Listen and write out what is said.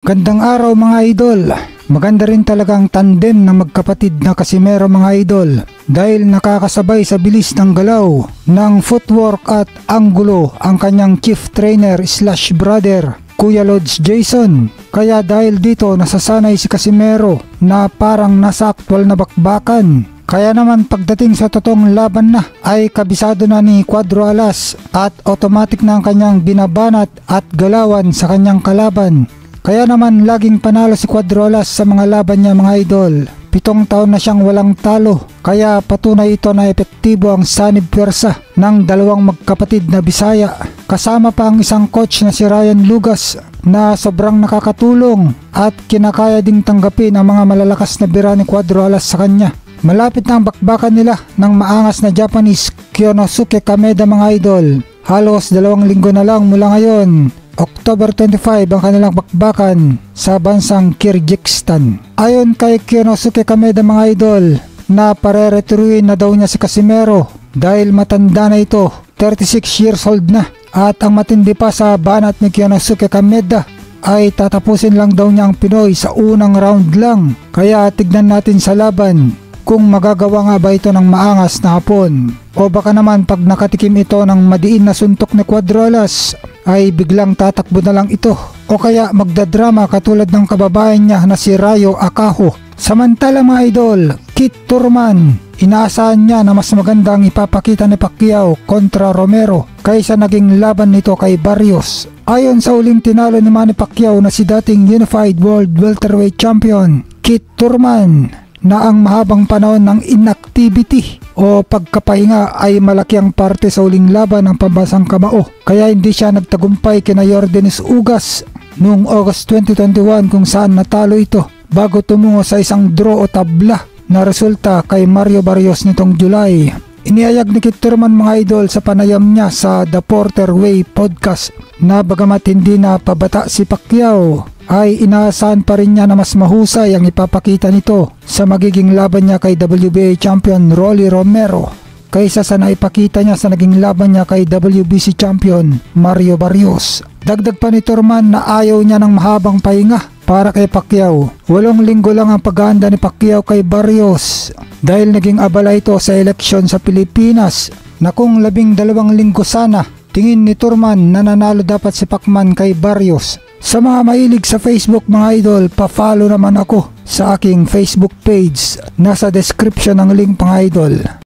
Gandang araw mga idol. Maganda rin talagang tandem ng magkapatid na Casimero mga idol dahil nakakasabay sa bilis ng galaw, ng footwork at anggulo ang kanyang chief trainer slash brother, Kuya Lods Jason. Kaya dahil dito nasasanay si Casimero na parang nasa aktwal na bakbakan. Kaya naman pagdating sa totoong laban na ay kabisado na ni Cuadro Alas at automatic na ang kanyang binabanat at galawan sa kanyang kalaban. Kaya naman laging panalo si Cuadro Alas sa mga laban niya mga idol. 7 taon na siyang walang talo, kaya patunay ito na epektibo ang sanib pwersa ng dalawang magkapatid na Bisaya. Kasama pa ang isang coach na si Ryan Lugas na sobrang nakakatulong at kinakaya ding tanggapin ang mga malalakas na bira ni Cuadro Alas sa kanya. Malapit na ang bakbakan nila ng maangas na Japanese Kyonosuke Kameda mga idol. Halos 2 linggo na lang mula ngayon, October 25 ang kanilang bakbakan sa bansang Kyrgyzstan. Ayon kay Kyonosuke Kameda mga idol, na pareretiruin na daw niya si Casimero dahil matanda na ito, 36 years old na. At ang matindi pa sa banat ni Kyonosuke Kameda ay tatapusin lang daw niya ang Pinoy sa unang round lang. Kaya tignan natin sa laban kung magagawa nga ba ito ng maangas na hapon, o baka naman pag nakatikim ito ng madiin na suntok ni Cuadro Alas ay biglang tatakbo na lang ito, o kaya magdadrama katulad ng kababayan niya na si Rayo Akaho. Samantala mga idol, Kit Thurman, inaasahan niya na mas maganda ang ipapakita ni Pacquiao kontra Romero kaysa naging laban nito kay Barrios. Ayon sa uling tinalo ni Manny Pacquiao na si dating Unified World Welterweight Champion Kit Thurman, na ang mahabang panahon ng inactivity o pagkapahinga ay malaki ang parte sa uling laban ng pambansang kamao. Kaya hindi siya nagtagumpay kina Yordenis Ugas noong August 2021 kung saan natalo ito bago tumungo sa isang draw o tabla na resulta kay Mario Barrios nitong July. Inihayag ni Kit Thurman mga idol sa panayam niya sa The Porter Way podcast na bagamat hindi na pabata si Pacquiao ay inaasahan pa rin niya na mas mahusay ang ipapakita nito sa magiging laban niya kay WBA champion Rolly Romero kaysa sa naipakita niya sa naging laban niya kay WBC champion Mario Barrios. Dagdag pa ni Thurman na ayaw niya ng mahabang pahinga para kay Pacquiao. 8 linggo lang ang paghahanda ni Pacquiao kay Barrios dahil naging abala ito sa eleksyon sa Pilipinas na kung 12 linggo sana. Tingin ni Thurman na nanalo dapat si Pacman kay Barrios. Sa mga mahilig sa Facebook mga idol, pa-follow naman ako sa aking Facebook page. Nasa description ang link mga idol.